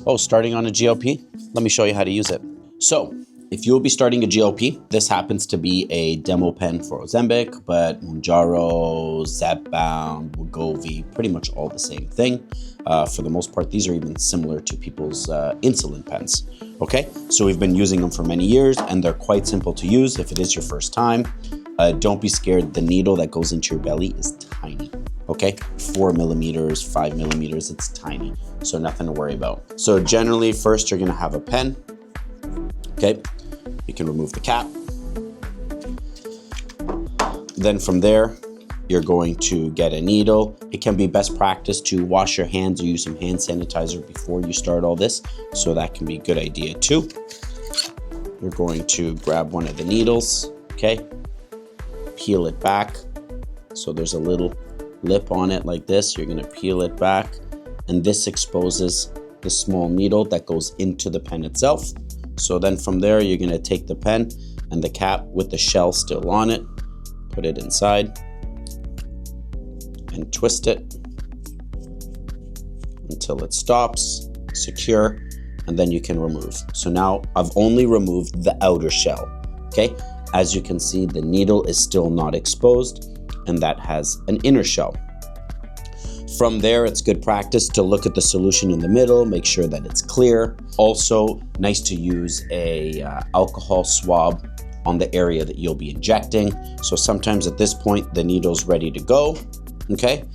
Oh, starting on a GLP? Let me show you how to use it. So, if you'll be starting a GLP, this happens to be a demo pen for Ozempic, but Mounjaro, Zepbound, Wegovy, pretty much all the same thing. For the most part, these are even similar to people's insulin pens. Okay, so we've been using them for many years and they're quite simple to use if it is your first time. Don't be scared, the needle that goes into your belly is tiny. Okay, 4 millimeters, 5 millimeters, it's tiny. So nothing to worry about. So generally, first you're gonna have a pen. Okay, you can remove the cap. Then from there, you're going to get a needle. It can be best practice to wash your hands or use some hand sanitizer before you start all this. So that can be a good idea too. You're going to grab one of the needles, okay? Peel it back. So there's a little lip on it like this. You're gonna peel it back, and this exposes the small needle that goes into the pen itself. So then from there, you're gonna take the pen and the cap with the shell still on it, put it inside, and twist it until it stops, secure, and then you can remove. So now I've only removed the outer shell, okay? As you can see, the needle is still not exposed, and that has an inner shell. From there, it's good practice to look at the solution in the middle, make sure that it's clear. Also, nice to use a alcohol swab on the area that you'll be injecting. So sometimes at this point, the needle's ready to go, okay?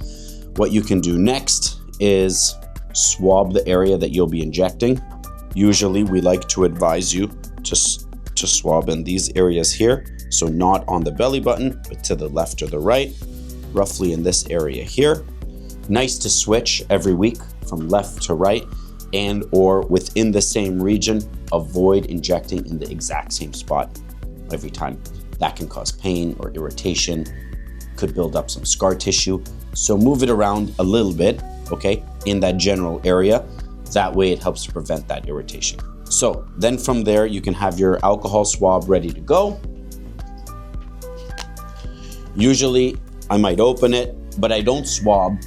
What you can do next is swab the area that you'll be injecting. Usually, we like to advise you to swab in these areas here. So not on the belly button, but to the left or the right, roughly in this area here. Nice to switch every week from left to right and or within the same region. Avoid injecting in the exact same spot every time. That can cause pain or irritation, could build up some scar tissue. So move it around a little bit, okay, in that general area. That way it helps to prevent that irritation. So then from there, you can have your alcohol swab ready to go. Usually I might open it, but I don't swab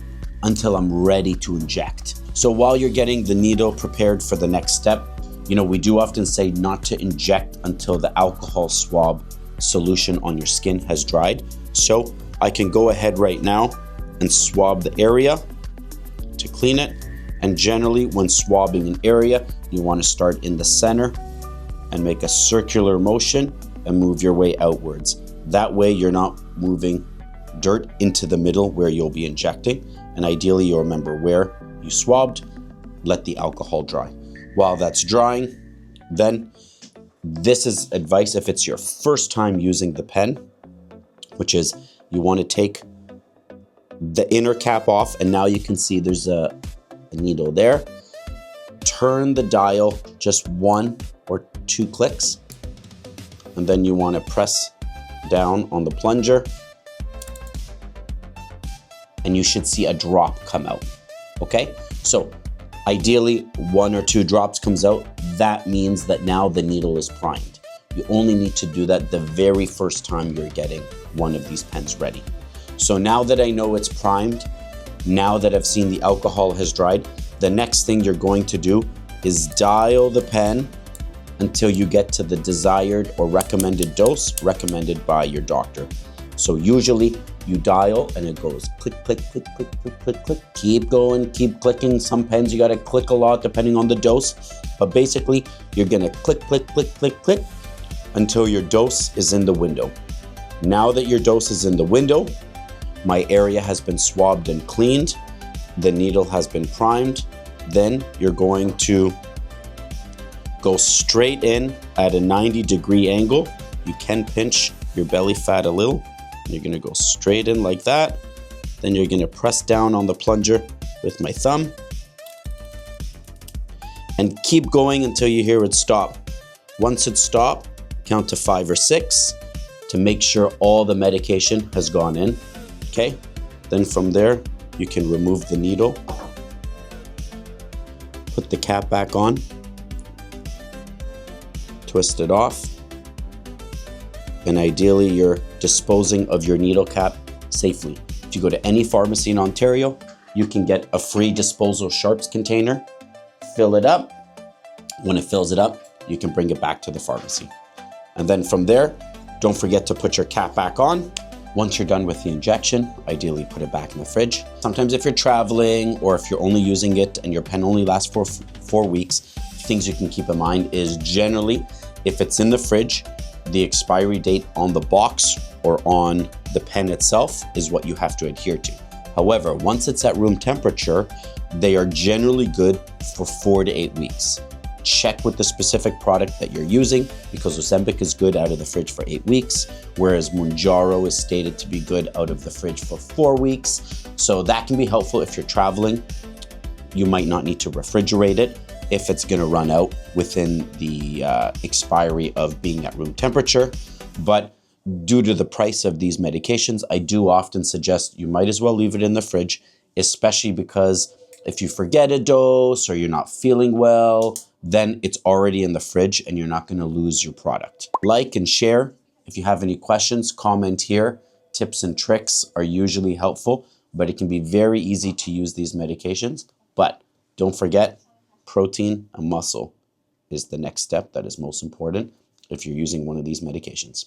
until I'm ready to inject. So while you're getting the needle prepared for the next step, you know, we do often say not to inject until the alcohol swab solution on your skin has dried. So I can go ahead right now and swab the area to clean it. And generally when swabbing an area, you want to start in the center and make a circular motion and move your way outwards. That way you're not moving dirt into the middle where you'll be injecting. And ideally you'll remember where you swabbed, let the alcohol dry. While that's drying, then this is advice if it's your first time using the pen, which is you want to take the inner cap off, and now you can see there's a needle there. Turn the dial just 1 or 2 clicks, and then you want to press down on the plunger, and you should see a drop come out, okay? So ideally 1 or 2 drops comes out. That means that now the needle is primed. You only need to do that the very first time you're getting one of these pens ready. So now that I know it's primed, now that I've seen the alcohol has dried, the next thing you're going to do is dial the pen until you get to the desired or recommended dose recommended by your doctor. So usually you dial and it goes click, click, click, click, click, click, click. Keep going, keep clicking. Some pens you gotta click a lot depending on the dose. But basically you're gonna click, click, click, click, click until your dose is in the window. Now that your dose is in the window, my area has been swabbed and cleaned. The needle has been primed. Then you're going to go straight in at a 90-degree angle. You can pinch your belly fat a little. You're gonna go straight in like that. Then you're gonna press down on the plunger with my thumb and keep going until you hear it stop. Once it stops, count to 5 or 6 to make sure all the medication has gone in, okay? Then from there, you can remove the needle, put the cap back on, twist it off, and ideally you're disposing of your needle cap safely. If you go to any pharmacy in Ontario, you can get a free disposal sharps container fill it up. When it fills it up, you can bring it back to the pharmacy. And then from there, don't forget to put your cap back on. Once you're done with the injection, ideally put it back in the fridge. Sometimes if you're traveling or if you're only using it and your pen only lasts for 4 weeks, things you can keep in mind is generally, if it's in the fridge, the expiry date on the box or on the pen itself is what you have to adhere to. However, once it's at room temperature, they are generally good for 4 to 8 weeks. Check with the specific product that you're using, because Ozempic is good out of the fridge for 8 weeks, whereas Mounjaro is stated to be good out of the fridge for 4 weeks. So that can be helpful if you're traveling. You might not need to refrigerate it if it's gonna run out within the expiry of being at room temperature. But due to the price of these medications, I do often suggest you might as well leave it in the fridge, especially because if you forget a dose or you're not feeling well, then it's already in the fridge and you're not going to lose your product. Like and share. If you have any questions, comment here. Tips and tricks are usually helpful, but it can be very easy to use these medications. But don't forget, protein and muscle is the next step that is most important if you're using one of these medications.